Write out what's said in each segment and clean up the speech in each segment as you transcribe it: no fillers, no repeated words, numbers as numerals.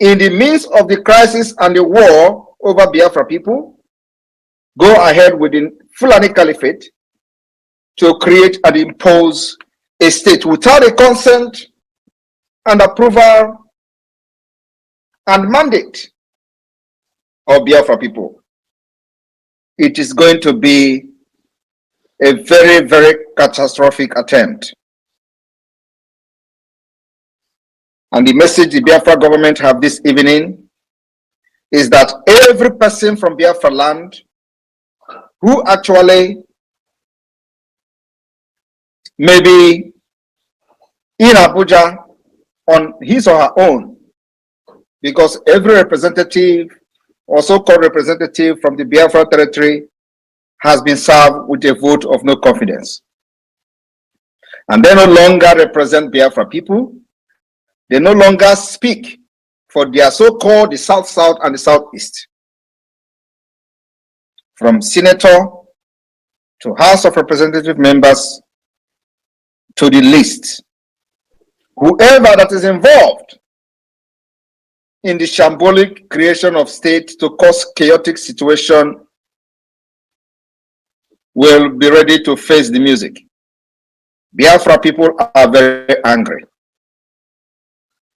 in the midst of the crisis and the war over Biafra people, go ahead with the Fulani Caliphate to create and impose a state without a consent and approval and mandate of Biafra people. It is going to be a very, very catastrophic attempt. And the message the Biafra government have this evening is that every person from Biafra land who actually may be in Abuja on his or her own, because every representative or so-called representative from the Biafra territory has been served with a vote of no confidence. And they no longer represent Biafra people. They no longer speak for their so-called the South-South and the Southeast. From senator to House of Representative members to the list, whoever that is involved in the shambolic creation of state to cause chaotic situation will be ready to face the music. Biafra people are very angry.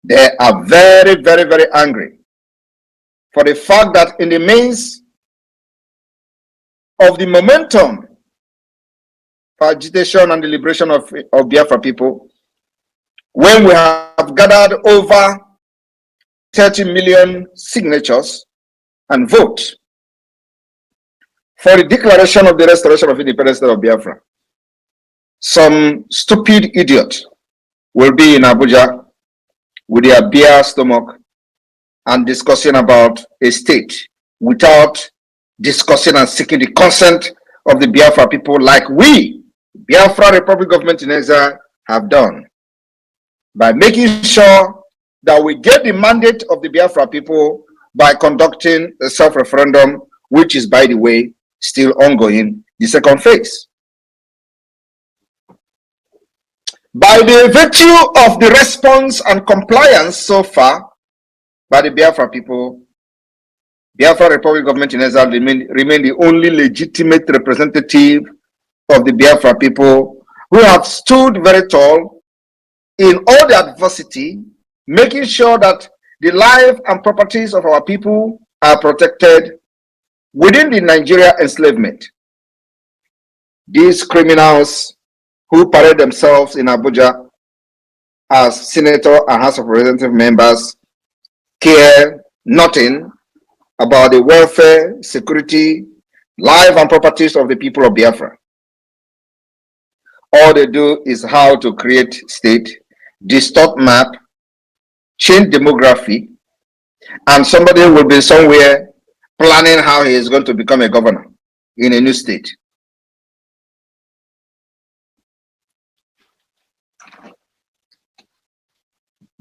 They are very, very, very angry for the fact that in the midst of the momentum for agitation and the liberation of Biafra people, when we have gathered over 30 million signatures and votes for the declaration of the restoration of independence of Biafra, some stupid idiot will be in Abuja with their bare stomach and discussing about a state without discussing and seeking the consent of the Biafra people, like we, Biafra Republic Government in Exile, have done, by making sure that we get the mandate of the Biafra people by conducting a self-referendum, which is, by the way, still ongoing, the second phase. By the virtue of the response and compliance so far by the Biafra people, Biafra Republic Government in Exile remain the only legitimate representative of the Biafra people who have stood very tall in all the adversity, making sure that the life and properties of our people are protected within the Nigeria enslavement. These criminals who parade themselves in Abuja as senator and House of Representative members care nothing about the welfare, security, life and properties of the people of Biafra. All they do is how to create state, distort map, change demography, and somebody will be somewhere planning how he is going to become a governor in a new state.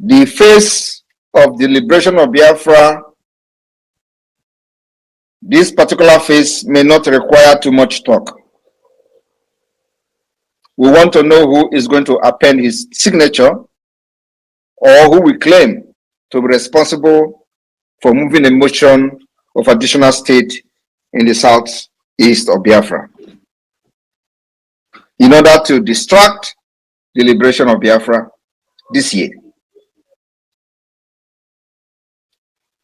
The face of the liberation of Biafra, this particular phase may not require too much talk. We want to know who is going to append his signature, or who we claim to be responsible for moving a motion of additional state in the southeast of Biafra, in order to distract the liberation of Biafra this year.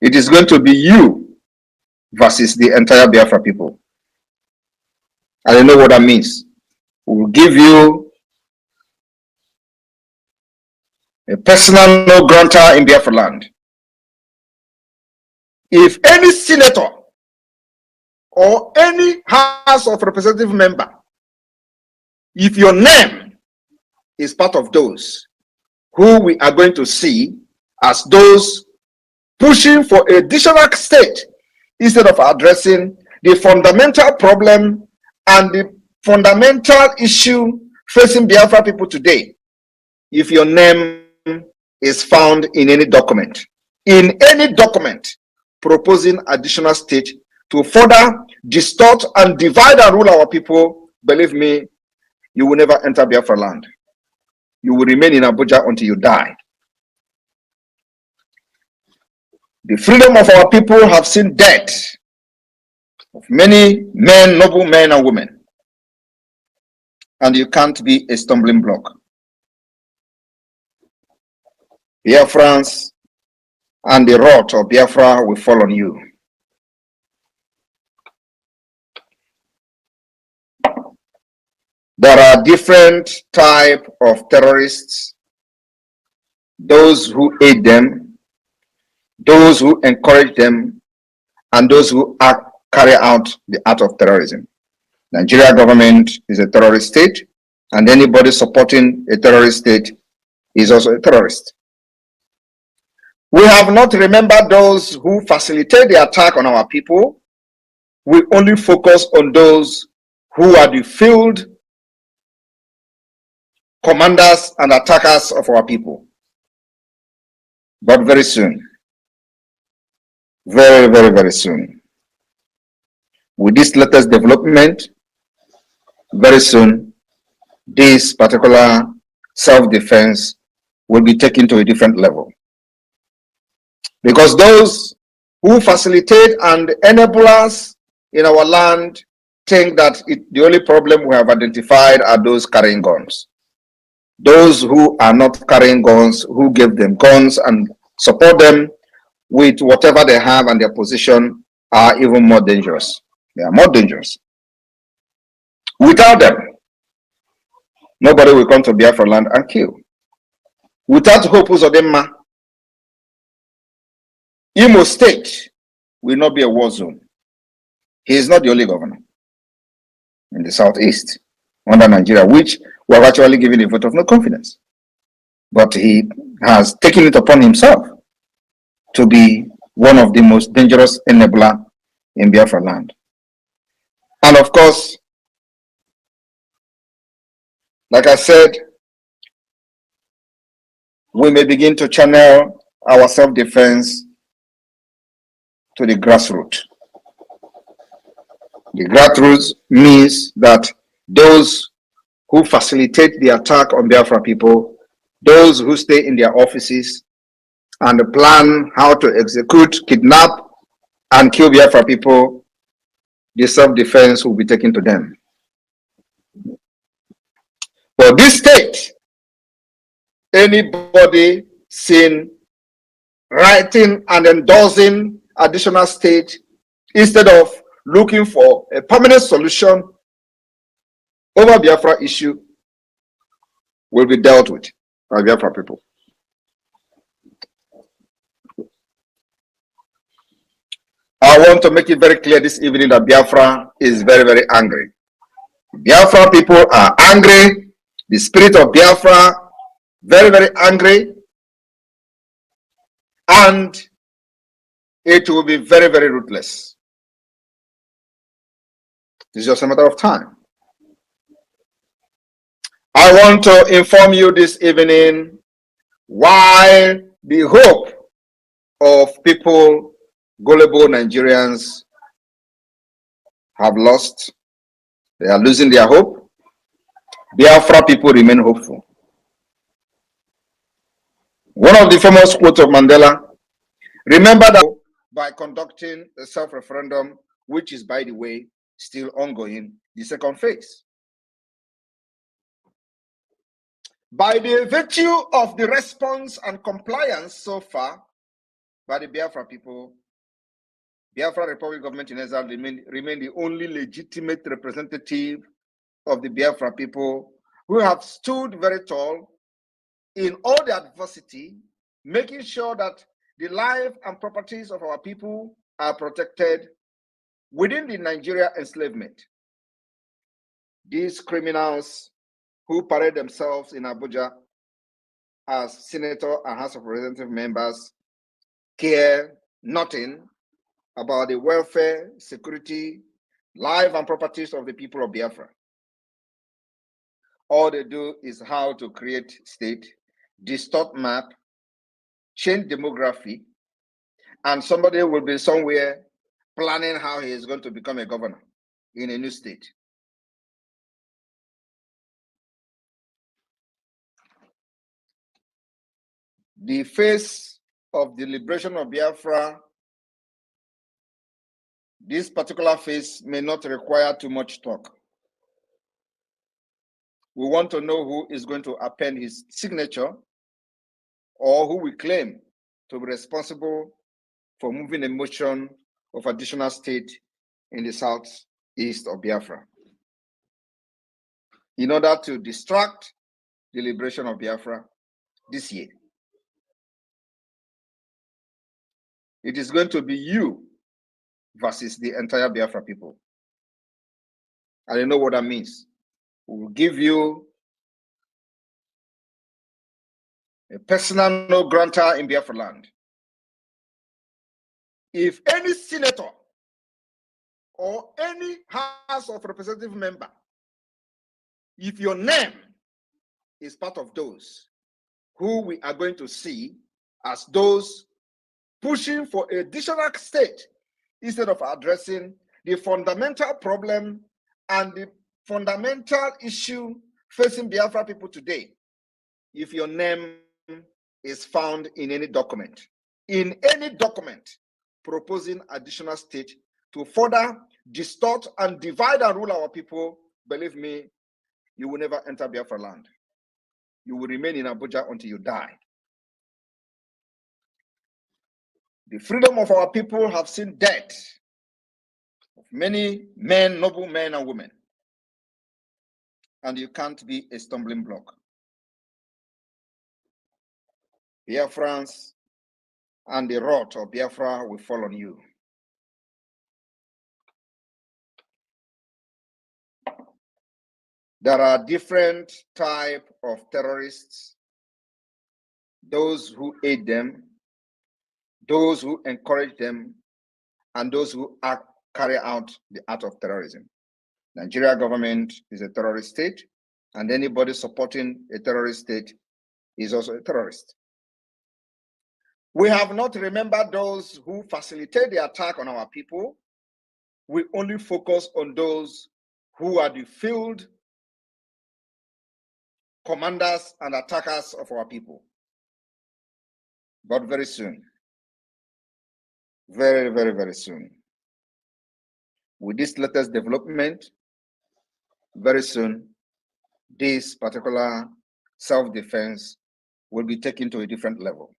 It is going to be you versus the entire Biafra people. I don't know what that means. We will give you a personal no grantor in Biafra land. If any senator or any House of Representative member, if your name is part of those who we are going to see as those pushing for additional state instead of addressing the fundamental problem and the fundamental issue facing Biafra people today, if your name is found in any document proposing additional state to further distort and divide and rule our people, believe me, you will never enter Biafra land. You will remain in Abuja until you die. The freedom of our people have seen death of many men, noble men and women. And you can't be a stumbling block. Biafrans and the wrath of Biafra will fall on you. There are different types of terrorists, those who aid them, those who encourage them, and those who carry out the act of terrorism. Nigeria government is a terrorist state, and anybody supporting a terrorist state is also a terrorist. We have not remembered those who facilitate the attack on our people. We only focus on those who are the field commanders and attackers of our people. But very soon, very soon, with this latest development, very soon, this particular self-defense will be taken to a different level. Because those who facilitate and enable us in our land think that the only problem we have identified are those carrying guns. Those who are not carrying guns, who give them guns and support them with whatever they have and their position, are even more dangerous. They are more dangerous. Without them, nobody will come to Biafra land and kill. Without Hope Uzodinma, Imo State will not be a war zone. He is not the only governor in the southeast under Nigeria, which we have actually given a vote of no confidence. But he has taken it upon himself to be one of the most dangerous enabler in Biafra land. And of course, like I said, we may begin to channel our self-defense to the grassroots. The grassroots means that those who facilitate the attack on Biafra people, those who stay in their offices and plan how to execute, kidnap, and kill Biafra people, the self-defense will be taken to them. For this state, anybody seen writing and endorsing additional state instead of looking for a permanent solution over Biafra issue will be dealt with by Biafra people. I want to make it very clear this evening that Biafra is very angry. Biafra people are angry. The spirit of Biafra, very angry. And it will be very ruthless. It's just a matter of time. I want to inform you this evening why the hope of people, gullible Nigerians, have lost. They are losing their hope. Biafra people remain hopeful. One of the famous quotes of Mandela, remember that by conducting a self-referendum, which is, by the way, still ongoing, the second phase. By the virtue of the response and compliance so far by the Biafra people, Biafra Republic Government in Exile remain the only legitimate representative of the Biafra people who have stood very tall in all the adversity, making sure that the life and properties of our people are protected within the Nigeria enslavement. These criminals who parade themselves in Abuja as senator and House of Representative members care nothing about the welfare, security, life and properties of the people of Biafra. All they do is how to create state, distort map, change demography, and somebody will be somewhere planning how he is going to become a governor in a new state. The face of the liberation of Biafra, this particular phase may not require too much talk. We want to know who is going to append his signature or who we claim to be responsible for moving a motion of additional state in the southeast of Biafra in order to distract the liberation of Biafra this year. It is going to be you versus the entire Biafra people. And you know what that means. We will give you a personal no grantor in Biafra land. If any senator or any House of Representative member, if your name is part of those who we are going to see as those pushing for a additional state instead of addressing the fundamental problem and the fundamental issue facing Biafra people today, if your name is found in any document proposing additional state to further distort and divide and rule our people, believe me, you will never enter Biafra land. You will remain in Abuja until you die. The freedom of our people have seen death of many men, noble men and women. And you can't be a stumbling block. Biafrans and the wrath of Biafra will fall on you. There are different types of terrorists, those who aid them, those who encourage them, and those who carry out the act of terrorism. Nigeria government is a terrorist state, and anybody supporting a terrorist state is also a terrorist. We have not remembered those who facilitate the attack on our people. We only focus on those who are the field commanders and attackers of our people. But very soon, very, very, very soon, with this latest development, very soon, this particular self-defense will be taken to a different level.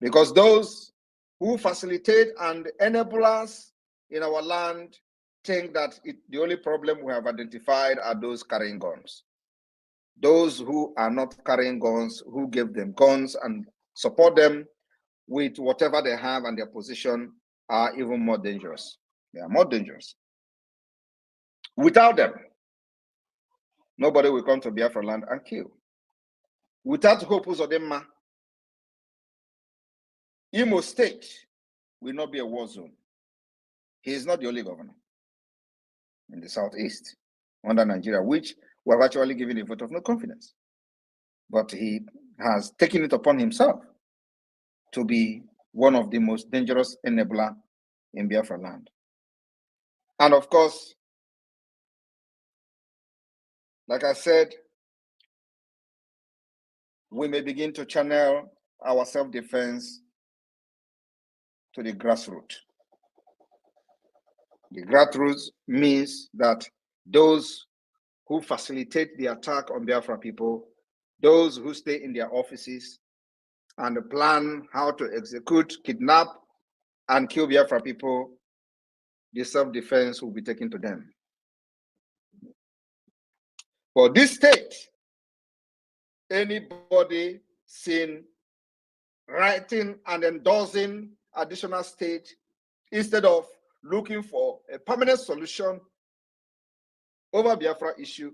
Because those who facilitate and enable us in our land think that the only problem we have identified are those carrying guns. Those who are not carrying guns, who give them guns and support them with whatever they have and their position, are even more dangerous. They are more dangerous. Without them, nobody will come to Biafra land and kill. Without Hope Uzodimma, Imo State will not be a war zone. He is not the only governor in the southeast under Nigeria, which we have actually given a vote of no confidence. But he has taken it upon himself to be one of the most dangerous enabler in Biafra land. And of course, like I said, we may begin to channel our self-defense to the grassroots. The grassroots means that those who facilitate the attack on Biafra people, those who stay in their offices and plan how to execute, kidnap, and kill Biafra people, the self-defense will be taken to them. For this state, anybody seen writing and endorsing additional state instead of looking for a permanent solution over Biafra issue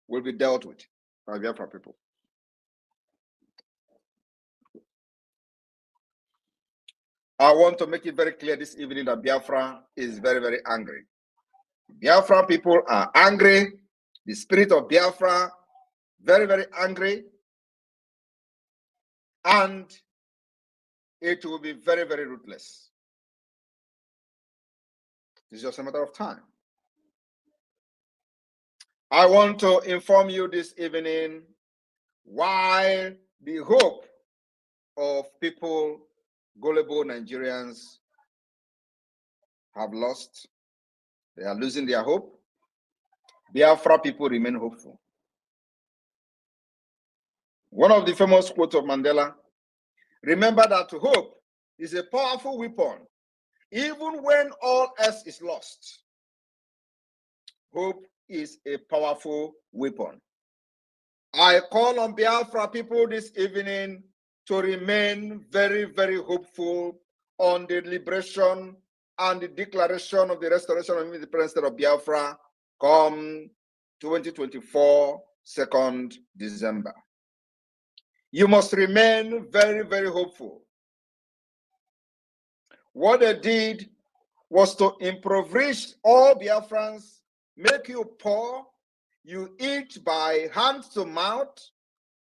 will be dealt with by Biafra people. I want to make it very clear this evening that Biafra is very, very angry. Biafra people are angry. The spirit of Biafra, very, very angry. And it will be very, very ruthless. It's just a matter of time. I want to inform you this evening why the hope of people, gullible Nigerians, have lost. They are losing their hope. Biafra people remain hopeful. One of the famous quotes of Mandela, remember that hope is a powerful weapon, even when all else is lost. Hope is a powerful weapon. I call on Biafra people this evening to remain very, very hopeful on the liberation and the declaration of the restoration of the independent state of Biafra come 2024, 2nd December. You must remain very, very hopeful. What they did was to impoverish all Biafrans, make you poor, you eat by hand to mouth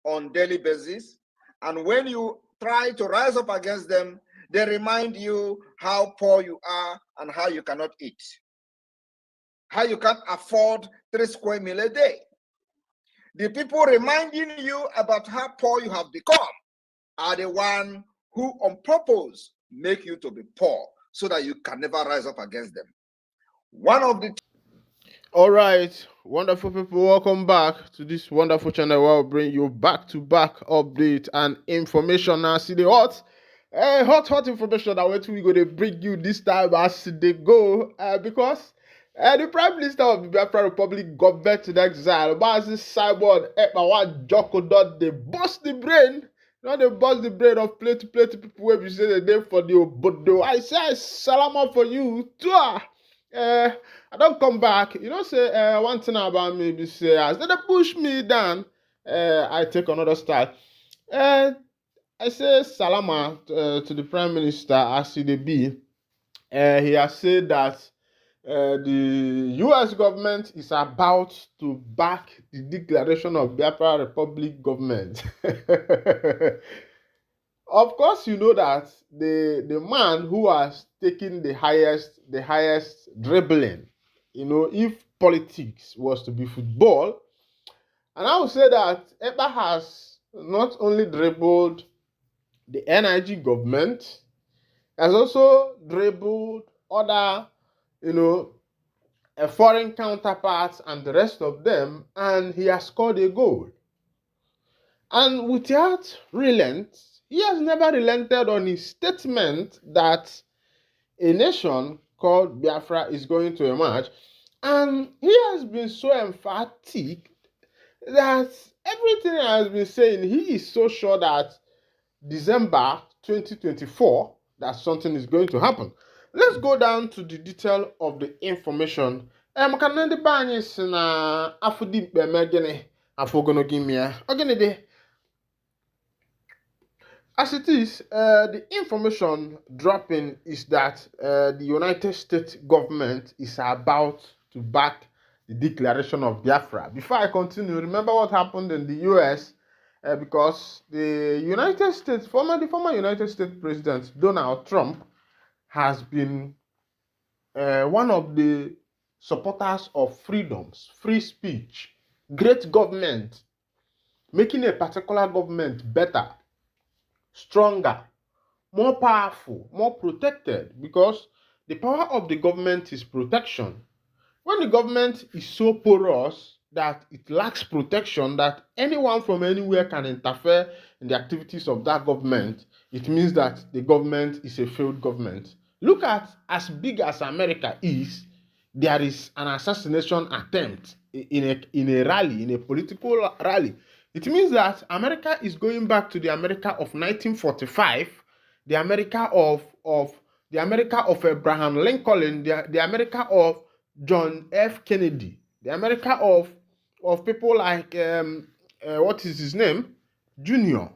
on daily basis, and when you try to rise up against them, they remind you how poor you are and how you cannot eat, how you can't afford 3 square meals a day. The people reminding you about how poor you have become are the one who on purpose make you to be poor so that you can never rise up against them. One of the All right, wonderful people, welcome back to this wonderful channel where I'll bring you back-to-back update and information. Now, see the hot information that we're going to bring you this time as they go, because the Prime Minister of the Biafra Republic got back to the exile. But as this cyborg Ekpa one Joko dot they bust the brain. Now they bust the brain of plenty people where we say the name for the Obodo. I say salama for you too. I don't come back. You know, say one thing about me be say as they push me down, I take another style. I say salama to the Prime Minister as he dey be. He has said that the US government is about to back the declaration of Biafra Republic government. Of course, you know that the man who has taken the highest dribbling, you know, if politics was to be football, and I would say that Ekpa has not only dribbled the NIG government, has also dribbled other, you know, foreign counterparts and the rest of them, and he has scored a goal. And without relent, he has never relented on his statement that a nation called Biafra is going to emerge. And he has been so emphatic that everything he has been saying, he is so sure that December 2024, that something is going to happen. Let's go down to the detail of the information. Maka na ndị be anyị si na afọ dị mkpa eme gịnị afọ ogologo ime ya ọ gịnị dị. As it is, the information dropping is that the United States government is about to back the declaration of Biafra. Before I continue, remember what happened in the US, because the former United States President Donald Trump has been one of the supporters of freedoms, free speech, great government, making a particular government better, stronger, more powerful, more protected, because the power of the government is protection. When the government is so porous that it lacks protection, that anyone from anywhere can interfere in the activities of that government, it means that the government is a failed government. Look at as big as America is, there is an assassination attempt in a rally, in a political rally. It means that America is going back to the America of 1945, the America of Abraham Lincoln, the America of John F. Kennedy, the America of people like what is his name? Junior.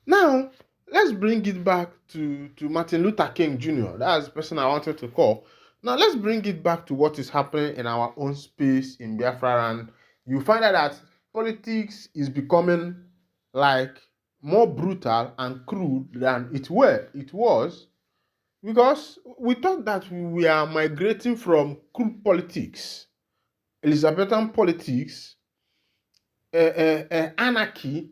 Now, let's bring it back to Martin Luther King Jr. That's the person I wanted to call. Now, let's bring it back to what is happening in our own space in Biafra, and you find out that politics is becoming like more brutal and crude than it was, because we thought that we are migrating from crude politics, Elizabethan politics, anarchy,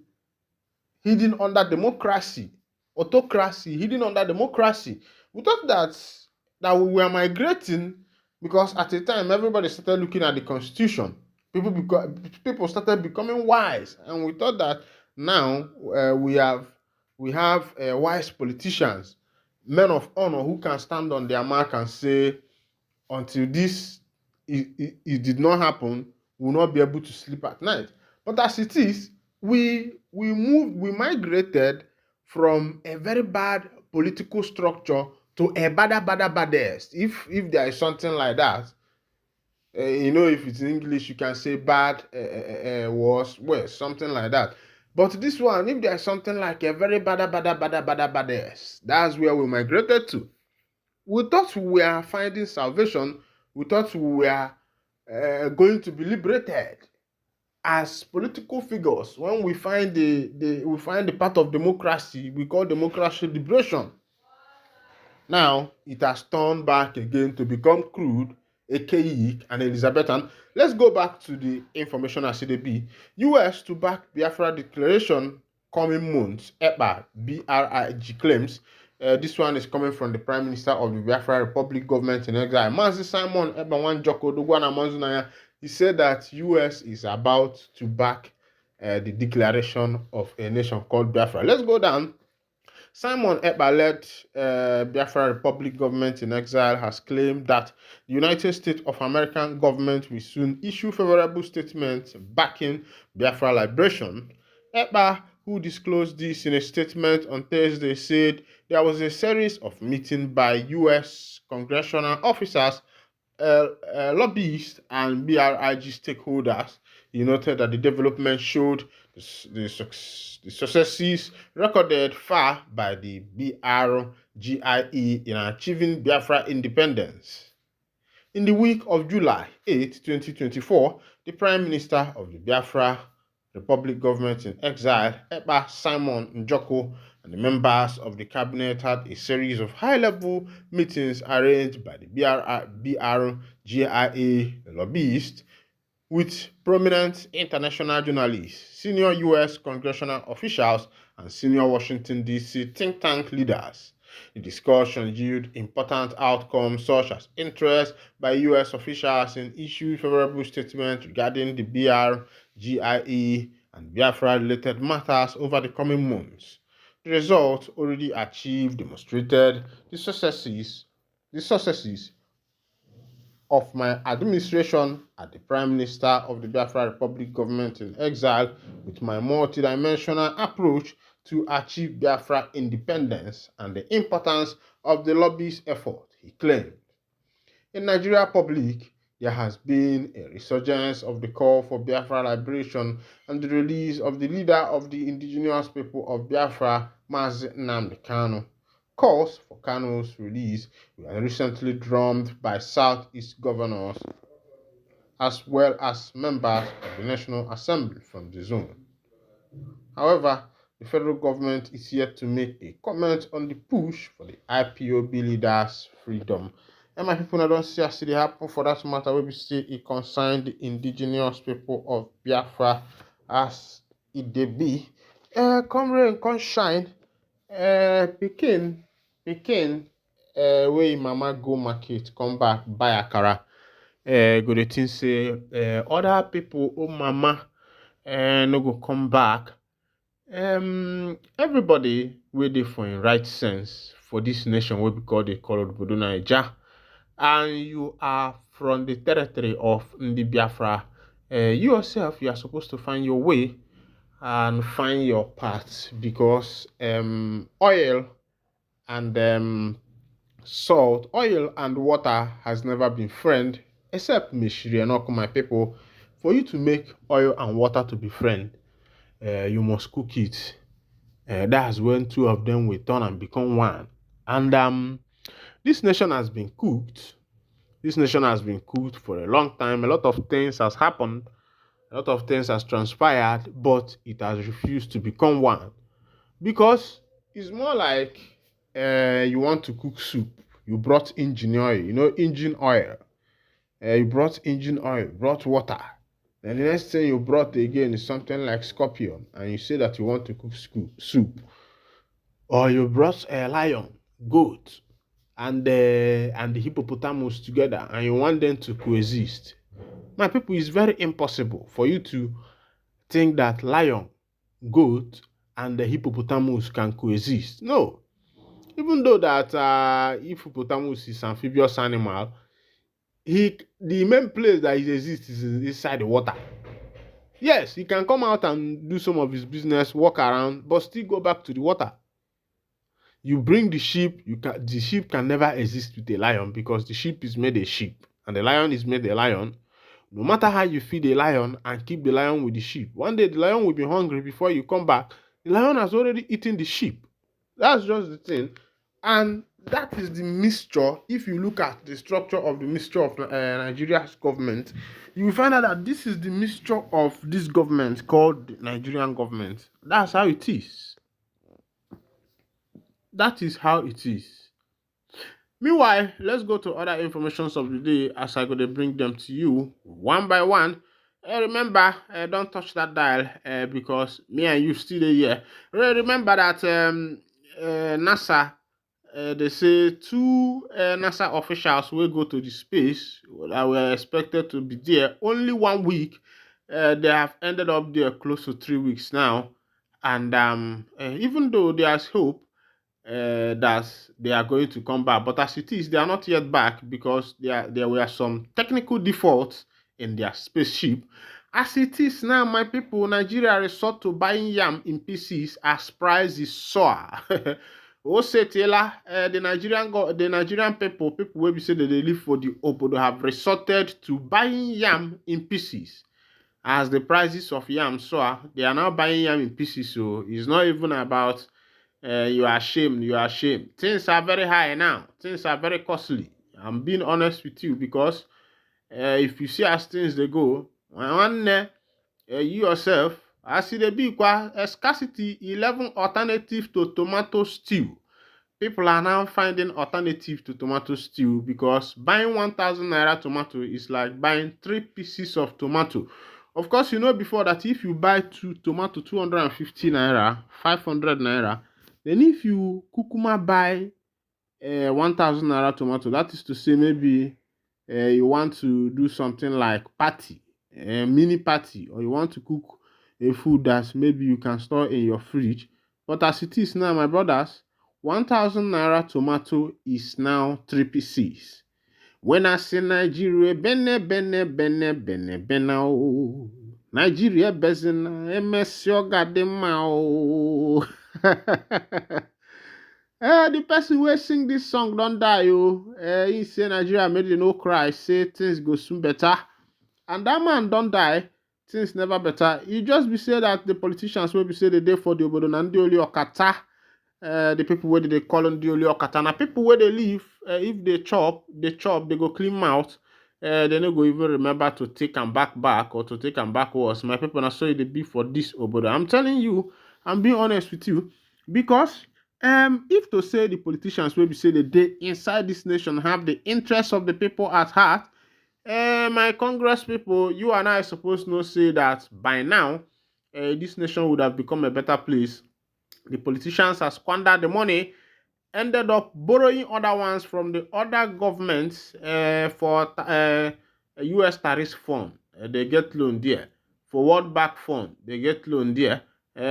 hidden under democracy, autocracy hidden under democracy. We thought that we were migrating because at the time everybody started looking at the constitution. People started becoming wise, and we thought that now we have wise politicians, men of honor who can stand on their mark and say, until this it did not happen, we will not be able to sleep at night. But as it is, we migrated from a very bad political structure to a baddest. If there is something like that, if it's in English, you can say bad, worse, something like that. But this one, if there's something like a very baddest, that's where we migrated to. We thought we were finding salvation. We thought we were going to be liberated as political figures. When we find the part of democracy, we call democracy liberation. Now it has turned back again to become crude, archaic, and Elizabethan. Let's go back to the information as it be. US to back Biafra declaration coming months. Ekpa BRIG claims. This one is coming from the Prime Minister of the Biafra Republic government in exile, Mazi Simon Ekpa Wanjoko Dugwana Manzunaya. He said that US is about to back the declaration of a nation called Biafra. Let's go down. Simon Ekpa-led Biafra Republic government in exile has claimed that the United States of American government will soon issue favorable statements backing Biafra liberation. Ekpa, who disclosed this in a statement on Thursday, said there was a series of meetings by U.S. congressional officers, lobbyists, and BRIG stakeholders. He noted that the development showed the successes recorded far by the BRGIE in achieving Biafra independence. In the week of July 8, 2024, the Prime Minister of the Biafra Republic government in exile, Ekpa Simon Njoko, and the members of the cabinet had a series of high-level meetings arranged by the BRGIA lobbyists with prominent international journalists, senior U.S. congressional officials, and senior Washington, D.C. think tank leaders. The discussion yielded important outcomes such as interest by U.S. officials in issuing favorable statements regarding the BRGIE and Biafra-related matters over the coming months. The results already achieved demonstrated the successes of my administration as the Prime Minister of the Biafra Republic government in exile, with my multidimensional approach to achieve Biafra independence and the importance of the lobbyist effort, he claimed. In Nigeria public, there has been a resurgence of the call for Biafra liberation and the release of the leader of the indigenous people of Biafra, Mazi Nnamdi Kanu. Calls for Kanu's release were recently drummed by Southeast governors as well as members of the National Assembly from the zone. However, the federal government is yet to make a comment on the push for the IPOB leaders' freedom. And my people, I don't see as it happen for that matter. We see it concerned the indigenous people of Biafra as it dey be. Come rain, come shine. Pikin, wey mama go market, come back buy akara. Go dey think say other people, oh mama, no go come back. Everybody wey dey for in right sense for this nation wey we call Obodo Naija, and you are from the territory of Ndi Biafra, you yourself, you are supposed to find your way and find your path, because oil and salt, oil and water has never been friend, except Mishri and my people. For you to make oil and water to be friend, you must cook it. That's when two of them will turn and become one. And this nation has been cooked. This nation has been cooked for a long time. A lot of things has happened. A lot of things has transpired, but it has refused to become one. Because it's more like you want to cook soup. You brought engine oil, engine oil. You brought engine oil, brought water. Then the next thing you brought again is something like scorpion, and you say that you want to cook soup. Or you brought a lion, goat, and the hippopotamus together, and you want them to coexist. My people, it's very impossible for you to think that lion, goat, and the hippopotamus can coexist. No. Even though that hippopotamus is amphibious animal, the main place that it exists is inside the water. Yes, he can come out and do some of his business, walk around, but still go back to the water. You bring the sheep, the sheep can never exist with a lion because the sheep is made a sheep and the lion is made a lion. No matter how you feed a lion and keep the lion with the sheep, one day the lion will be hungry before you come back. The lion has already eaten the sheep. That's just the thing. And that is the mixture. If you look at the structure of the mixture of Nigeria's government, you will find out that this is the mixture of this government called the Nigerian government. That's how it is. That is how it is. Meanwhile, let's go to other informations of the day as I go to bring them to you one by one. Remember, don't touch that dial because me and you still here. Remember that NASA, they say two NASA officials will go to the space that were expected to be there only 1 week. They have ended up there close to 3 weeks now. And even though there's hope, that they are going to come back. But as it is, they are not yet back because there were some technical defaults in their spaceship. As it is now, my people, Nigeria resort to buying yam in pieces as prices soar. The Nigerian people wey be say that they live for the obodo have resorted to buying yam in pieces. As the prices of yam soar, they are now buying yam in pieces. So it's not even about you are ashamed. Things are very high now. Things are very costly. I'm being honest with you because if you see as things they go, you yourself, as it be a scarcity 11 alternative to tomato stew. People are now finding alternative to tomato stew because buying 1,000 naira tomato is like buying 3 pieces of tomato. Of course, you know before that if you buy tomato 250 naira, 500 naira, then if you kukuma buy 1,000 naira tomato, that is to say maybe you want to do something like party, mini party, or you want to cook a food that maybe you can store in your fridge. But as it is now, my brothers, 1,000 naira tomato is now 3 pieces. When I say Nigeria, bene, oh. Nigeria, bezina, emesio gadema, oh. The person who sing this song don't die, oh. He say Nigeria made you no cry, say things go soon better. And that man don't die, things never better. You just be say that the politicians will be say the day for the obodo nandi oli okata. The people where they call on the only okatana. People where they live, if they chop, they go clean mouth. They don't go even remember to take them back or to take them backwards. My people are so they be for this obodo. I'm telling you, I'm being honest with you, because if to say the politicians will be say the day inside this nation have the interests of the people at heart, my Congress people, you and I supposed to say that by now, this nation would have become a better place. The politicians have squandered the money, ended up borrowing other ones from the other governments for US tariff fund. They get loan there. For World Bank fund, they get loan there.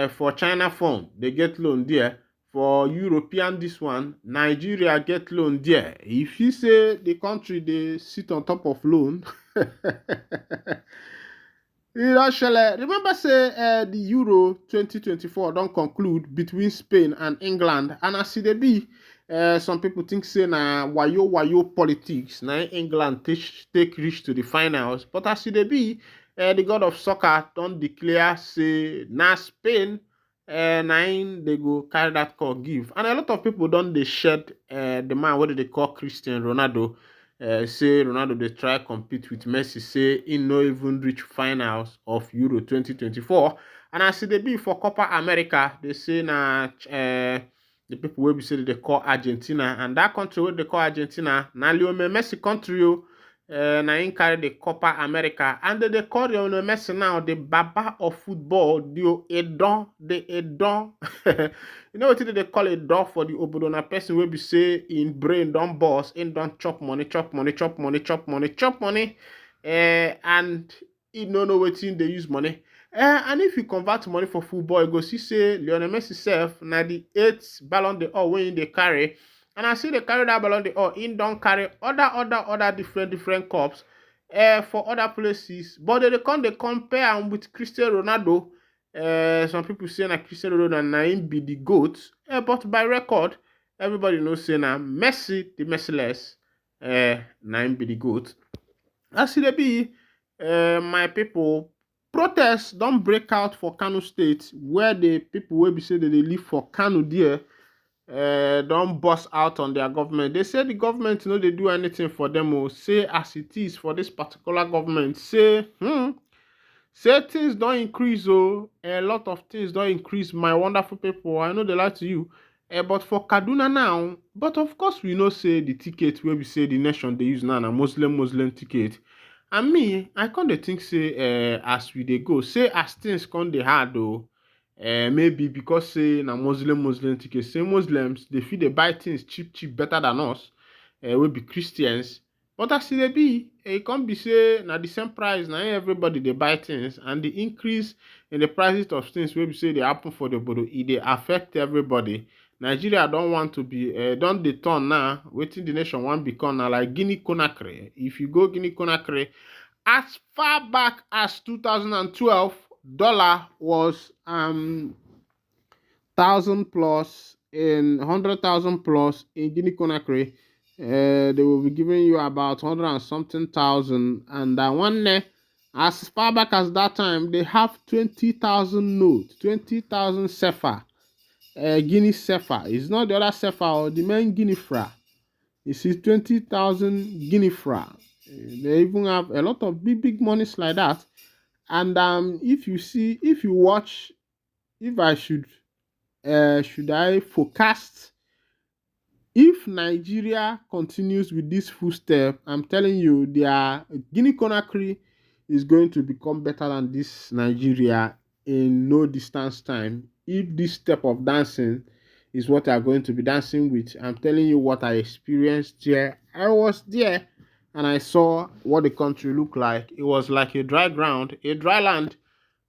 For China fund, they get loan there. For European, this one, Nigeria get loan there. If you say the country, they sit on top of loan, remember say the Euro 2024 don't conclude between Spain and England, and as it be, some people think say na wayo politics. Now England take reach to the finals, but as it be, the god of soccer don't declare say na Spain nine they go carry that call give, and a lot of people don't they shed the man what they call Cristiano Ronaldo. Say Ronaldo they try compete with Messi, say he no even reach finals of Euro 2024. And as they be for Copa America, they say na the people will be say they call Argentina, and that country where they call Argentina, na Lionel Messi country. na him carry the Copa America, and they call Lionel Messi now the Baba of football, the Edon, the Edon. You know what they call Edon for the Obodona person will be say in brain don't boss, in don't chop money, chop money, chop money, chop money, chop money, and he no know wetin they use money. And if you convert money for football, you go see say Lionel Messi self na the 8th Ballon d'Or when they carry. And I see they carry that Ballon d'Or, in don't carry other different cups for other places. But they compare am with Cristiano Ronaldo. Some people say na Cristiano Ronaldo na him be the GOAT. But by record, everybody knows say na Messi, the Messiless, na him be the GOAT. As it be, my people, protests don't break out for Kano State, where the people will be say that they live for Kano there, don't bust out on their government. They say the government, they do anything for them, or say as it is for this particular government, say things don't increase, a lot of things don't increase, my wonderful people. I know they lie to you. But for Kaduna now, but of course we know say the ticket where we say the nation they use now a Muslim ticket. And me, I can't think say as we they go, say as things come they hard though. Maybe because say na Muslim ticket, say Muslims they feel they buy things cheap better than us. We be Christians. But as they be, it can't be say na the same price, now everybody they buy things, and the increase in the prices of things where we say they happen for the body, it they affect everybody. Nigeria don't want to be don't dey turn now wetin the nation want become now like Guinea Conakry. If you go Guinea Conakry, as far back as 2012, dollar was 1,000 plus in 100,000 plus in Guinea Conakry. They will be giving you about 100 and something thousand, and one as far back as that time they have 20,000 notes, 20,000 sefa. Guinea sefa. It's not the other sefa or the main Guinea fra. You see 20,000 Guinea fra. They even have a lot of big monies like that. And if you watch, if I should I forecast, if Nigeria continues with this footstep, I'm telling you, their Guinea Conakry is going to become better than this Nigeria in no distance time. If this step of dancing is what I'm going to be dancing with, I'm telling you what I experienced there. I was there and I saw what the country looked like. It was like a dry ground, a dry land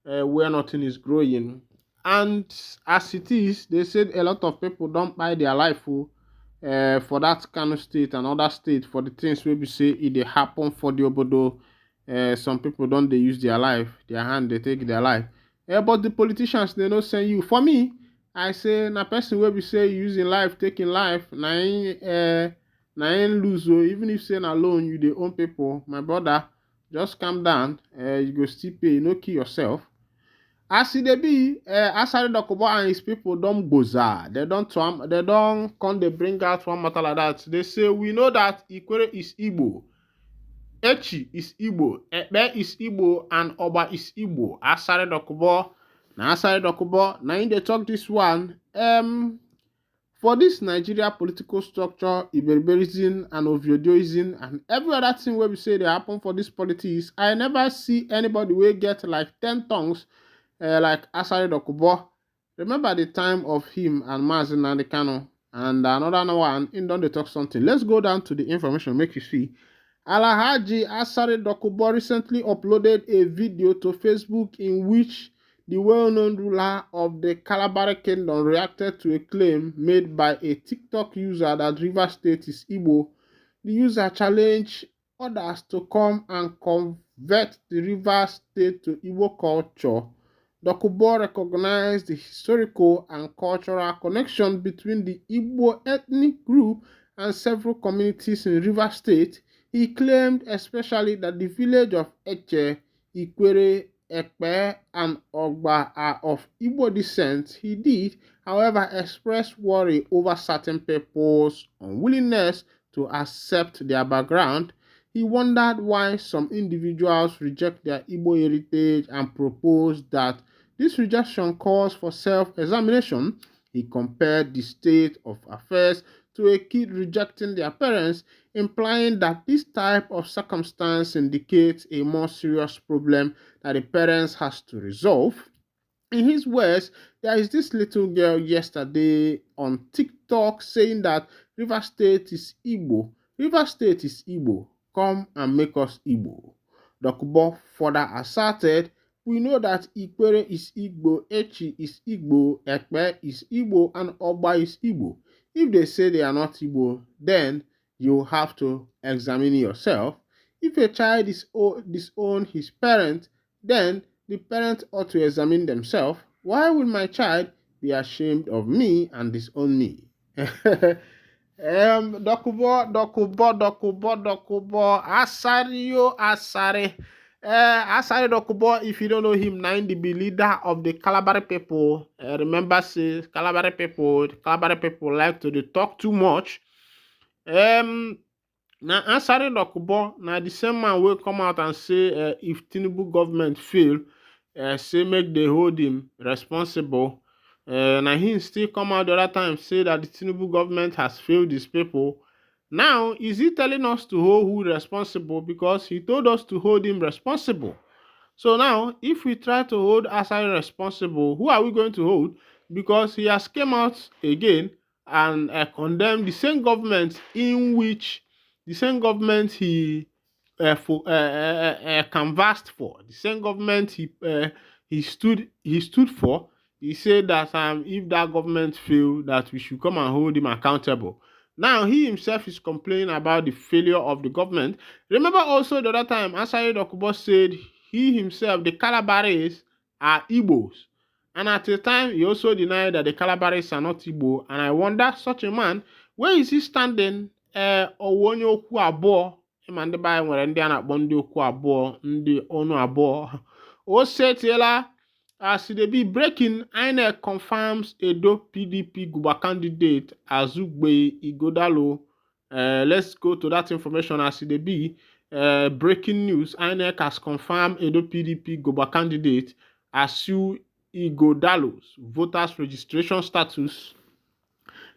where nothing is growing. And as it is, they said a lot of people don't buy their life for that kind of state and other state for the things where we say it they happen for the obodo. Some people don't they use their life, their hand they take their life. But the politicians they don't send you. For me, I say na person where we say using life, taking life, na ain't lose. So even if say na loan you the own people, my brother, just calm down. You go still pay, no kill yourself. As it be, Asari Dokubo and his people don't boza. They don't come they bring out one matter like that. They say we know that Ikwere is Igbo, Echi is Igbo, Ekpe is Igbo, and Oba is Igbo. Asari Dokubo, now in they talk this one. For this Nigeria political structure, Iberiberism and Oviodoism and every other thing where we say they happen for this politics, I never see anybody will get like 10 tongues like Asari Dokubo. Remember the time of him and Mazin Nandekano and another one in don't they talk something. Let's go down to the information, make you see. Alhaji Asari Dokubo recently uploaded a video to Facebook in which the well-known ruler of the Calabar Kingdom reacted to a claim made by a TikTok user that Rivers State is Igbo. The user challenged others to come and convert the Rivers State to Igbo culture. Dokubo recognized the historical and cultural connection between the Igbo ethnic group and several communities in Rivers State. He claimed especially that the village of Eche, Ikwere, Ekpa, and Ogba are of Igbo descent. He did, however, express worry over certain people's unwillingness to accept their background. He wondered why some individuals reject their Igbo heritage and proposed that this rejection calls for self-examination. He compared the state of affairs to a kid rejecting their parents, implying that this type of circumstance indicates a more serious problem that the parents has to resolve. In his words, there is this little girl yesterday on TikTok saying that River State is Igbo. River State is Igbo. Come and make us Igbo. Dokubo further asserted, we know that Ikwere is Igbo, Echi is Igbo, Ekpe is Igbo, and Oba is Igbo. If they say they are not Igbo, then you have to examine yourself. If a child disown his parent, then the parent ought to examine themselves. Why would my child be ashamed of me and disown me? Dokubo, Asario Asare. Asare Dokubo, if you don't know him, now the leader of the Calabari people. Remember, say Calabari people like to talk too much. Now answering Dokubo, now the same man will come out and say if Tinubu government fail, say make they hold him responsible. Now he still come out the other time say that the Tinubu government has failed these people. Now is he telling us to hold who responsible, because he told us to hold him responsible? So now, if we try to hold Asari responsible, who are we going to hold? Because he has came out again and condemned the same government in which the same government he canvassed for, the same government he stood for. He said that if that government failed, that we should come and hold him accountable. Now he himself is complaining about the failure of the government. Remember also the other time, Asari Dokubo said he himself, the Calabaris, are Igbos. And at the time, he also denied that the Calabaris are not Igbo. And I wonder, such a man, where is he standing? Owonye okwu abụọ, ịma ndị be nwere ndị a na-akpọ ndị okwu abụọ, ndị ọnụ abụọ. O setiela, as they be breaking, INEC confirms Edo PDP Guba candidate Azugbe Igodalo. Let's go to that information as they be. Breaking news, INEC has confirmed Edo PDP Guba candidate Asu Igodalo's voters registration status.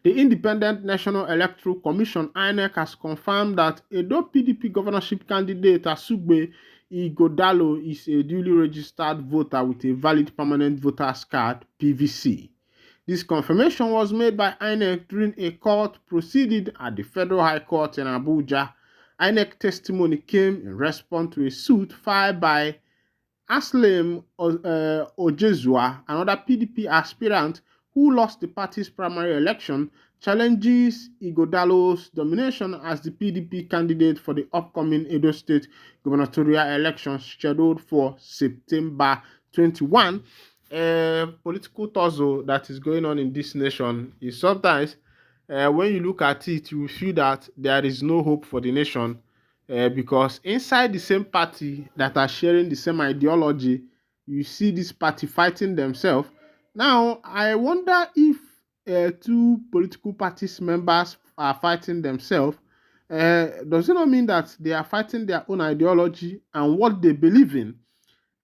The Independent National Electoral Commission, INEC, has confirmed that Edo PDP governorship candidate Asugbe Igodalo is a duly registered voter with a valid permanent voters card, PVC. This confirmation was made by INEC during a court proceeding at the Federal High Court in Abuja. INEC testimony came in response to a suit filed by Aslem Ojezua, another PDP aspirant who lost the party's primary election, challenges Igodalo's domination as the PDP candidate for the upcoming Edo State gubernatorial elections scheduled for September 21. Political tussle that is going on in this nation is sometimes, when you look at it, you feel that there is no hope for the nation, because inside the same party that are sharing the same ideology, you see this party fighting themselves. Now, I wonder if two political parties members are fighting themselves. Does it not mean that they are fighting their own ideology and what they believe in?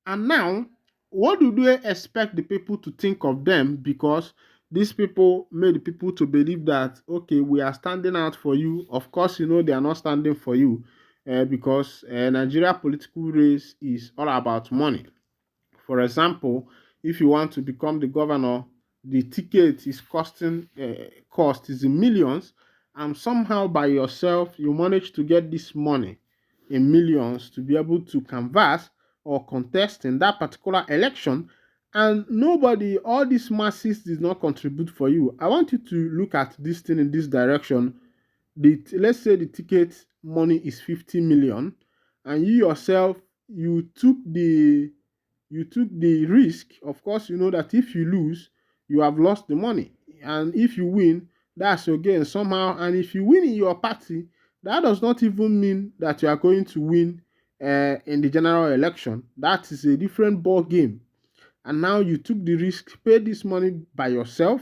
And now, what do they expect the people to think of them? Because these people made the people to believe that, okay, we are standing out for you. Of course, you know they are not standing for you, because Nigeria political race is all about money. For example, if you want to become the governor, the ticket is cost is in millions, and somehow by yourself you manage to get this money in millions to be able to canvass or contest in that particular election, and nobody, all these masses did not contribute for you. I want you to look at this thing in this direction. Let's say the ticket money is 50 million, and you yourself, you took the risk. Of course, you know that if you lose, you have lost the money, and if you win, that's your gain somehow. And if you win in your party, that does not even mean that you are going to win in the general election. That is a different ball game. And now you took the risk, paid this money by yourself.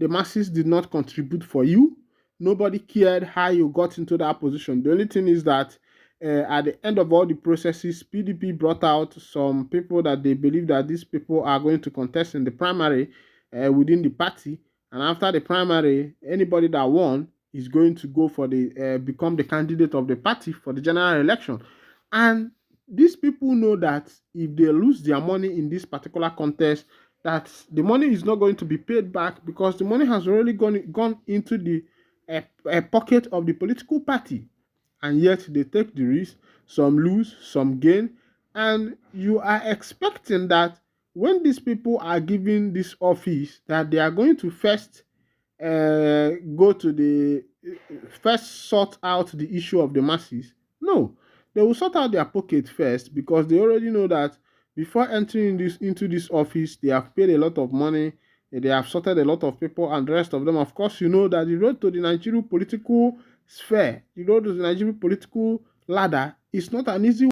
The masses did not contribute for you. Nobody cared how you got into that position. The only thing is that at the end of all the processes, PDP brought out some people that they believe that these people are going to contest in the primary within the party. And after the primary, anybody that won, is going to go for the become the candidate of the party for the general election. And these people know that if they lose their money in this particular contest, that the money is not going to be paid back because the money has already gone into the pocket of the political party. And yet they take the risk, some lose, some gain, and you are expecting that when these people are given this office, that they are going to first go to the first sort out the issue of the masses. No, they will sort out their pocket first because they already know that before entering this into this office, they have paid a lot of money, they have sorted a lot of people, and the rest of them. Of course, you know that the road to the Nigerian political sphere, the road to the Nigerian political ladder is not an easy